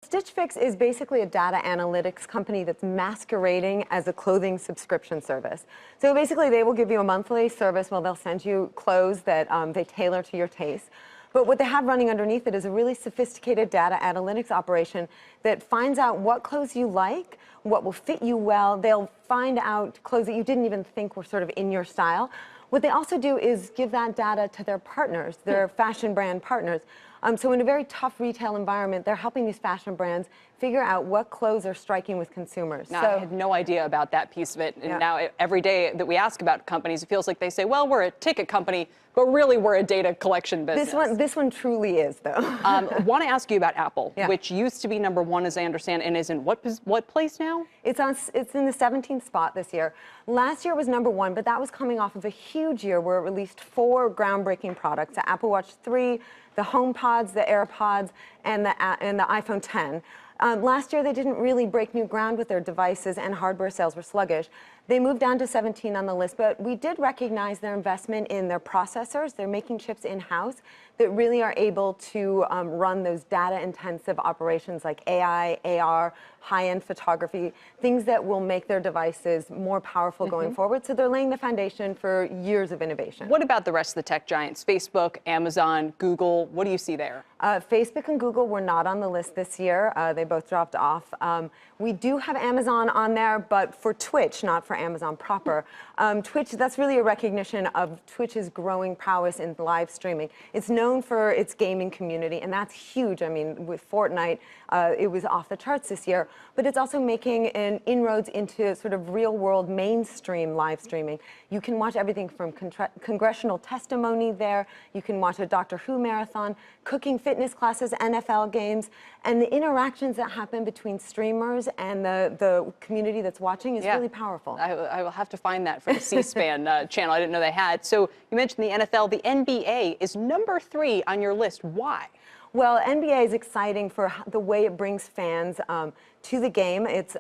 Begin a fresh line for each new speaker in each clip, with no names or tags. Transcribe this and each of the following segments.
Stitch Fix is basically a data analytics company that's masquerading as a clothing subscription service. So basically, they will give you a monthly service where they'll send you clothes that they tailor to your taste. But what they have running underneath it is a really sophisticated data analytics operation that finds out what clothes you like, what will fit you well. They'll find out clothes that you didn't even think were sort of in your style. What they also do is give that data to their partners, their fashion brand partners. So in a very tough retail environment, they're helping these fashion brands figure out what clothes are striking with consumers.
Now, I had no idea about that piece of it. And now every day that we ask about companies, it feels like they say, well, we're a ticket company, but really we're a data collection business.
This one truly is, though.
Want to ask you about Apple,
Yeah.
which used to be #1, as I understand, and is in what place now?
It's in the 17th spot this year. Last year was #1, but that was coming off of a huge year where it released 4 groundbreaking products: the Apple Watch 3, the HomePods, the AirPods, and the iPhone 10. Last year, they didn't really break new ground with their devices, and hardware sales were sluggish. They moved down to 17 on the list, but we did recognize their investment in their processors. They're making chips in-house that really are able to run those data-intensive operations like AI, AR, high-end photography, things that will make their devices more powerful going forward. So they're laying the foundation for years of innovation.
What about the rest of the tech giants? Facebook, Amazon, Google, what do you see there?
Facebook and Google were not on the list this year. They both dropped off. We do have Amazon on there, but for Twitch, not for Amazon proper. Twitch, that's really a recognition of Twitch's growing prowess in live streaming. It's known for its gaming community, and that's huge. I mean, with Fortnite, it was off the charts this year, but it's also making an inroads into sort of real-world mainstream live streaming. You can watch everything from congressional testimony there. You can watch a Doctor Who marathon, cooking fitness classes, NFL games, and the interactions that happen between streamers and the community that's watching is really powerful.
I will have to find that for the C-SPAN channel. I didn't know they had. So you mentioned the NFL. The NBA is #3 on your list. Why?
Well, NBA is exciting for the way it brings fans to the game. It's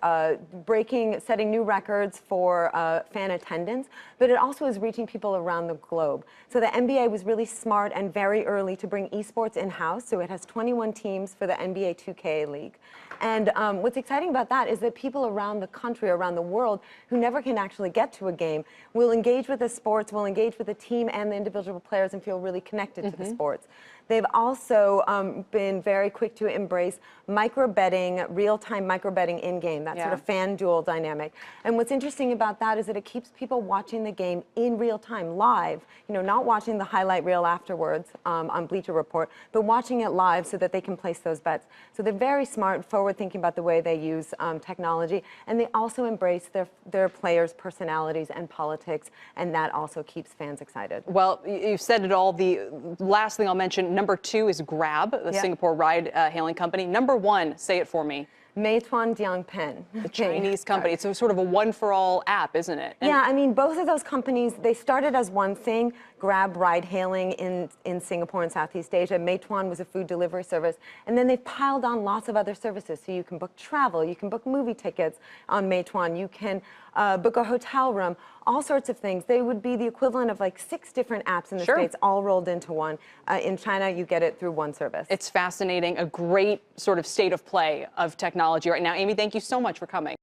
setting new records for fan attendance, but it also is reaching people around the globe. So the NBA was really smart and very early to bring esports in-house. So it has 21 teams for the NBA 2K League. And what's exciting about that is that people around the country, around the world, who never can actually get to a game, will engage with the sports, will engage with the team and the individual players and feel really connected to the sports. They've also been very quick to embrace micro-betting, real-time micro-betting in-game, that sort of FanDuel dynamic. And what's interesting about that is that it keeps people watching the game in real time, live, not watching the highlight reel afterwards on Bleacher Report, but watching it live so that they can place those bets. So they're very smart, forward-thinking about the way they use technology, and they also embrace their players' personalities and politics, and that also keeps fans excited.
Well, you've said it all. The last thing I'll mention, #2 is Grab, the Singapore ride-hailing company. #1, say it for me.
Meituan Diangpen.
The Chinese company. It's sort of a one-for-all app, isn't it? And
yeah, I mean, both of those companies, they started as one thing, Grab ride-hailing in Singapore and Southeast Asia. Meituan was a food delivery service. And then they've piled on lots of other services. So you can book travel, you can book movie tickets on Meituan, you can book a hotel room, all sorts of things. They would be the equivalent of like 6 different apps in the States, all rolled into one. In China, you get it through one service.
It's fascinating, a great sort of state of play of technology right now. Amy, thank you so much for coming.